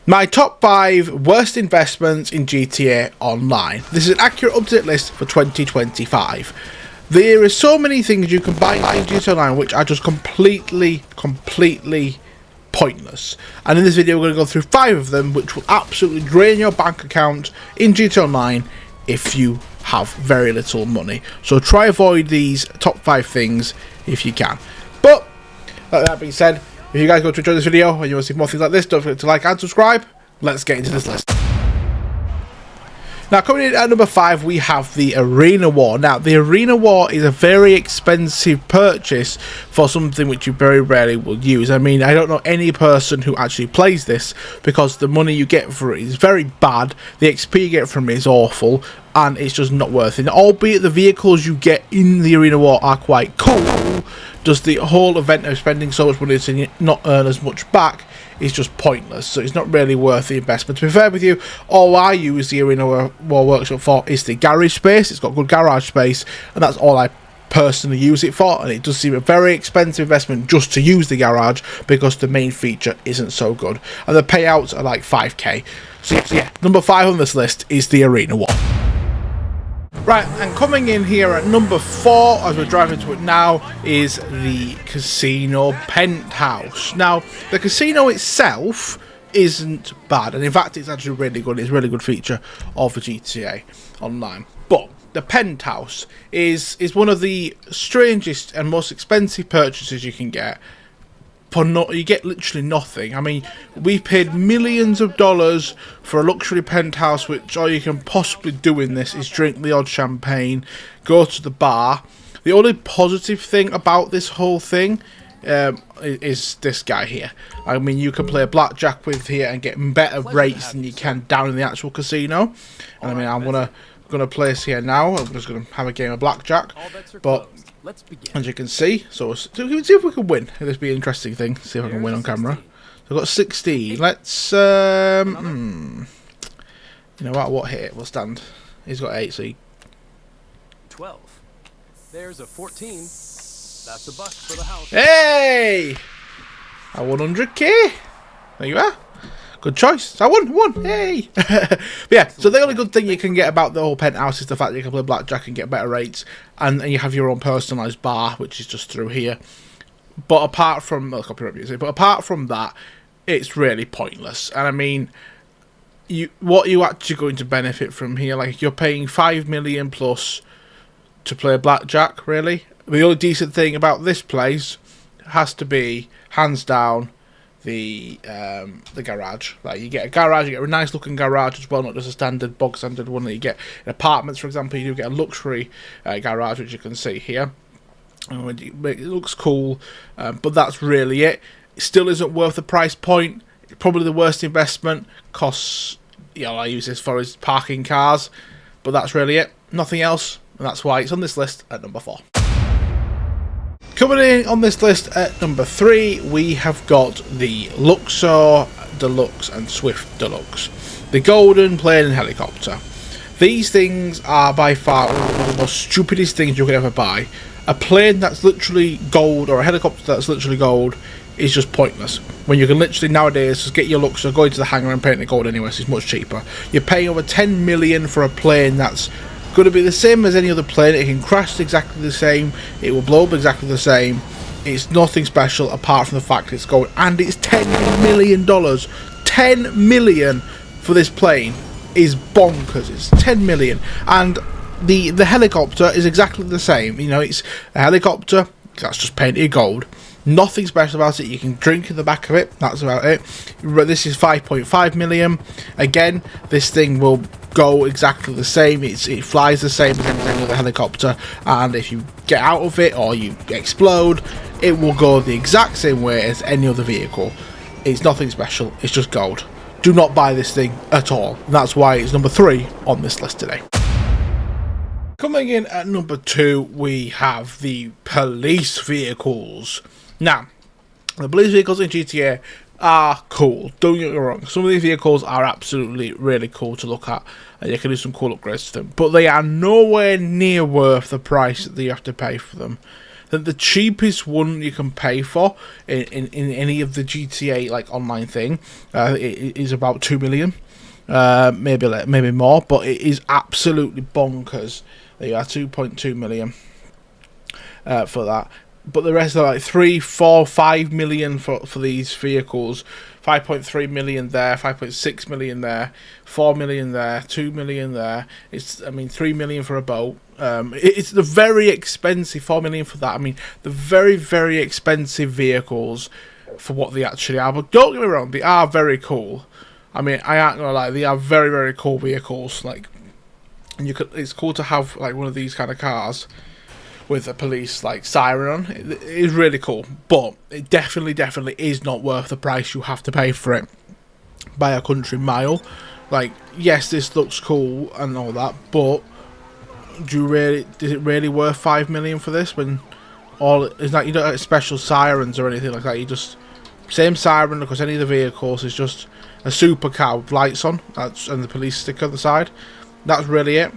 My top 5 worst investments in GTA Online. This is an accurate up-to-date list for 2025. There are so many things you can buy in GTA Online which are just completely pointless. And in this video we're going to go through 5 of them which will absolutely drain your bank account in GTA Online if you have very little money. So try avoid these top 5 things if you can. But that being said, if you guys go to enjoy this video and you want to see more things like this, don't forget to like and subscribe. Let's get into this list. Now, coming in at number 5, we have the Arena War. Now, the Arena War is a very expensive purchase for something which you very rarely will use. I mean, I don't know any person who actually plays this because the money you get for it is very bad. The XP you get from it is awful, and it's just not worth it. Albeit the vehicles you get in the Arena War are quite cool, does the whole event of spending so much money to not earn as much back is just pointless, so it's not really worth the investment. To be fair with you, all I use the Arena War Workshop for is the garage space. It's got good garage space, and that's all I personally use it for, and it does seem a very expensive investment just to use the garage because the main feature isn't so good, and the payouts are like 5k. So yeah, number 5 on this list is the Arena War. Right, and coming in here at number 4, as we're driving to it now, is the Casino Penthouse. Now, the casino itself isn't bad, and in fact it's actually really good. It's a really good feature of the GTA Online. But the Penthouse is one of the strangest and most expensive purchases you can get. You get literally nothing. I mean, we paid millions of dollars for a luxury penthouse, which all you can possibly do in this is drink the odd champagne, go to the bar. The only positive thing about this whole thing is this guy here. I mean, you can play blackjack with here and get better rates than you can down in the actual casino. And I mean, I'm gonna place here now. I'm just gonna have a game of blackjack, but as you can see, so we can see if we can win. This will be an interesting thing. See if I can win on camera. So I've got 16. Let's you know what hit will stand. He's got 8, so 12. There's a 14. That's a buck for the house. Hey! A 100k. There you are. Good choice. I won. Hey! But yeah, so the only good thing you can get about the whole penthouse is the fact that you can play blackjack and get better rates, and you have your own personalised bar, which is just through here. But apart from copyright music, but apart from that, it's really pointless. And I mean, what are you actually going to benefit from here? Like, you're paying 5 million plus to play blackjack, really. The only decent thing about this place has to be, hands down, the garage. Like, you get a garage, you get a nice looking garage as well, not just a standard bog standard one that you get in apartments, for example. You do get a luxury garage, which you can see here. It looks cool, but that's really it. It still isn't worth the price point. It's probably the worst investment. Costs, I use this for is parking cars, but that's really it. Nothing else, and that's why it's on this list at number 4. Coming in on this list at number 3, we have got the Luxor Deluxe and Swift Deluxe. The Golden Plane and Helicopter. These things are by far one of the most stupidest things you could ever buy. A plane that's literally gold, or a helicopter that's literally gold, is just pointless. When you can literally nowadays just get your Luxor, go into the hangar and paint it gold anyway, so it's much cheaper. You're paying over 10 million for a plane that's going to be the same as any other plane. It can crash exactly the same, it will blow up exactly the same. It's nothing special apart from the fact it's gold, and it's $10 million. 10 million for this plane is bonkers. It's 10 million, and the helicopter is exactly the same. It's a helicopter that's just painted gold. Nothing special about it. You can drink in the back of it. That's about it. This is 5.5 million. Again, this thing will go exactly the same. It flies the same as any other helicopter, and if you get out of it or you explode, it will go the exact same way as any other vehicle. It's nothing special. It's just gold. Do not buy this thing at all. And that's why it's number 3 on this list today. Coming in at number 2, we have the police vehicles. Now, the police vehicles in GTA are cool. Don't get me wrong. Some of these vehicles are absolutely really cool to look at, and you can do some cool upgrades to them. But they are nowhere near worth the price that you have to pay for them. that the cheapest one you can pay for in any of the GTA like online thing is about 2 million, maybe more, but it is absolutely bonkers. There you are, 2.2 million for that. But the rest are like 3, 4, 5 million for these vehicles. 5.3 million there, 5.6 million there, 4 million there, 2 million there. It's, I mean, 3 million for a boat. It's the very expensive 4 million for that. I mean, the very, very expensive vehicles for what they actually are. But don't get me wrong, they are very cool. I mean, I aren't gonna lie, they are very, very cool vehicles. Like, and it's cool to have like one of these kind of cars with a police like siren on. It is really cool, but it definitely is not worth the price you have to pay for it by a country mile. Like, yes, this looks cool and all that, but is it really worth 5 million for this when all it's not? You don't have special sirens or anything like that. You just same siren across any of the vehicles. It's just a supercar with lights on, and the police sticker on the side. That's really it.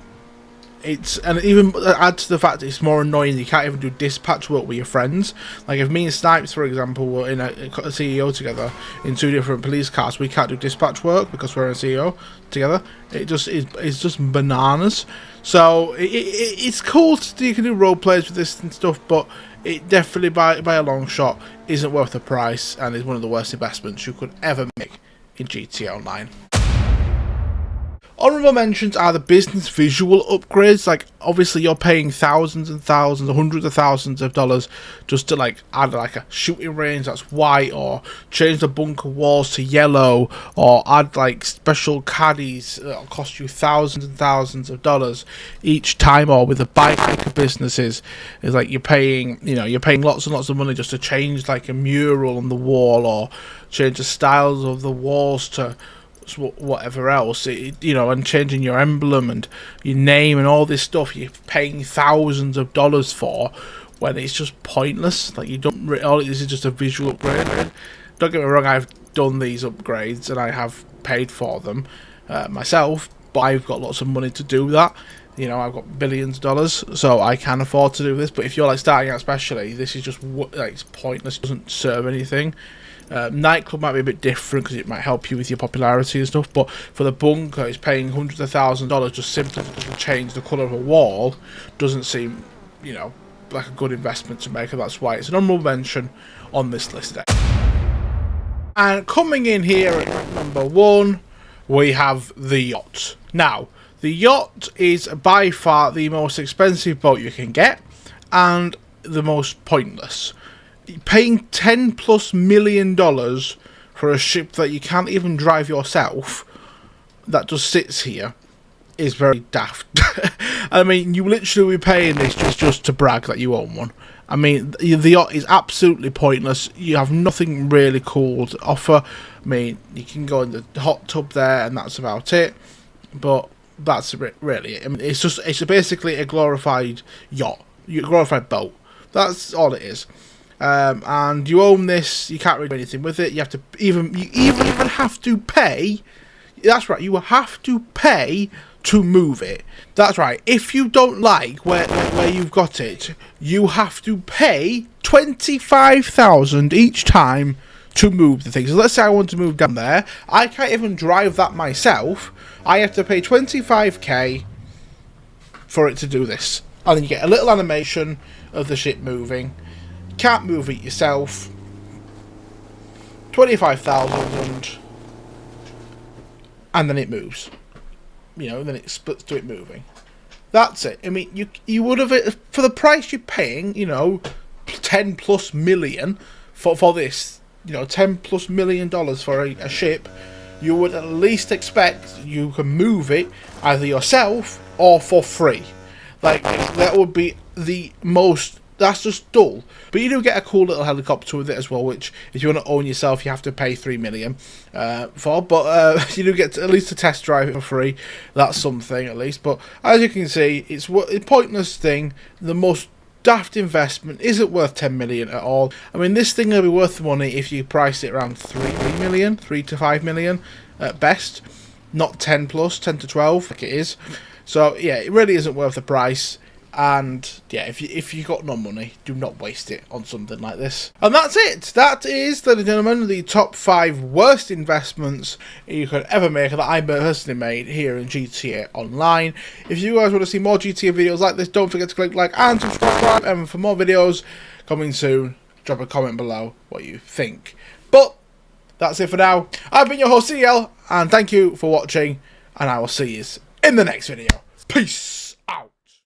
And it even adds to the fact that it's more annoying. You can't even do dispatch work with your friends. Like if me and Snipes, for example, were in a CEO together in 2 different police cars, we can't do dispatch work because we're in a CEO together. It's just bananas. So it's cool you can do role plays with this and stuff, but it definitely by a long shot isn't worth the price, and is one of the worst investments you could ever make in GTA Online. Honourable mentions are the business visual upgrades. Like, obviously you're paying thousands and thousands, hundreds of thousands of dollars just to like add like a shooting range that's white, or change the bunker walls to yellow, or add like special caddies that'll cost you thousands and thousands of dollars each time. Or with the bike businesses, it's like you're paying lots and lots of money just to change like a mural on the wall, or change the styles of the walls to whatever else, and changing your emblem and your name and all this stuff you're paying thousands of dollars for, when it's just pointless. Like, you don't all it is just a visual upgrade. Don't get me wrong, I've done these upgrades and I have paid for them myself, but I've got lots of money to do that. I've got billions of dollars, so I can afford to do this. But if you're like starting out, especially, this is just like, it's pointless. It doesn't serve anything. Nightclub might be a bit different because it might help you with your popularity and stuff, but for the bunker, it's paying hundreds of thousands of dollars just simply to change the colour of a wall. Doesn't seem, like a good investment to make, and that's why it's an honourable mention on this list. And coming in here at number 1, we have the yacht. Now, the yacht is by far the most expensive boat you can get, and the most pointless. Paying $10+ million for a ship that you can't even drive yourself, that just sits here, is very daft. I mean, you literally be paying this just to brag that you own one. I mean, the yacht is absolutely pointless. You have nothing really cool to offer. I mean, you can go in the hot tub there, and that's about it. But that's really it. I mean, it's basically a glorified yacht, a glorified boat. That's all it is. And you own this. You can't really do anything with it. You have to even have to pay. That's right. You have to pay to move it. That's right. If you don't like where you've got it, you have to pay $25,000 each time to move the thing. So let's say I want to move down there. I can't even drive that myself. I have to pay $25K for it to do this, and then you get a little animation of the ship moving. Can't move it yourself. 25,000, and then it moves. Then it splits to it moving. That's it. I mean, you would have, for the price you're paying, $10+ million for this, $10+ million for a ship. You would at least expect you can move it either yourself or for free. Like, that would be the most. That's just dull. But you do get a cool little helicopter with it as well, which if you want to own yourself, you have to pay $3 million for. But you do get at least to test drive it for free. That's something at least. But as you can see, it's a pointless thing. The most daft investment. Isn't worth $10 million at all. I mean, this thing will be worth the money if you price it around $3 million, $3 to $5 million at best. Not 10 plus, 10 to 12 like it is. So yeah, it really isn't worth the price. And yeah, if you got no money, do not waste it on something like this. And that's it. That is, ladies and gentlemen, the top 5 worst investments you could ever make that I personally made here in GTA Online. If you guys want to see more GTA videos like this, don't forget to click like and subscribe. And for more videos coming soon, drop a comment below what you think. But that's it for now. I've been your host CL, and thank you for watching, and I will see you in the next video. Peace.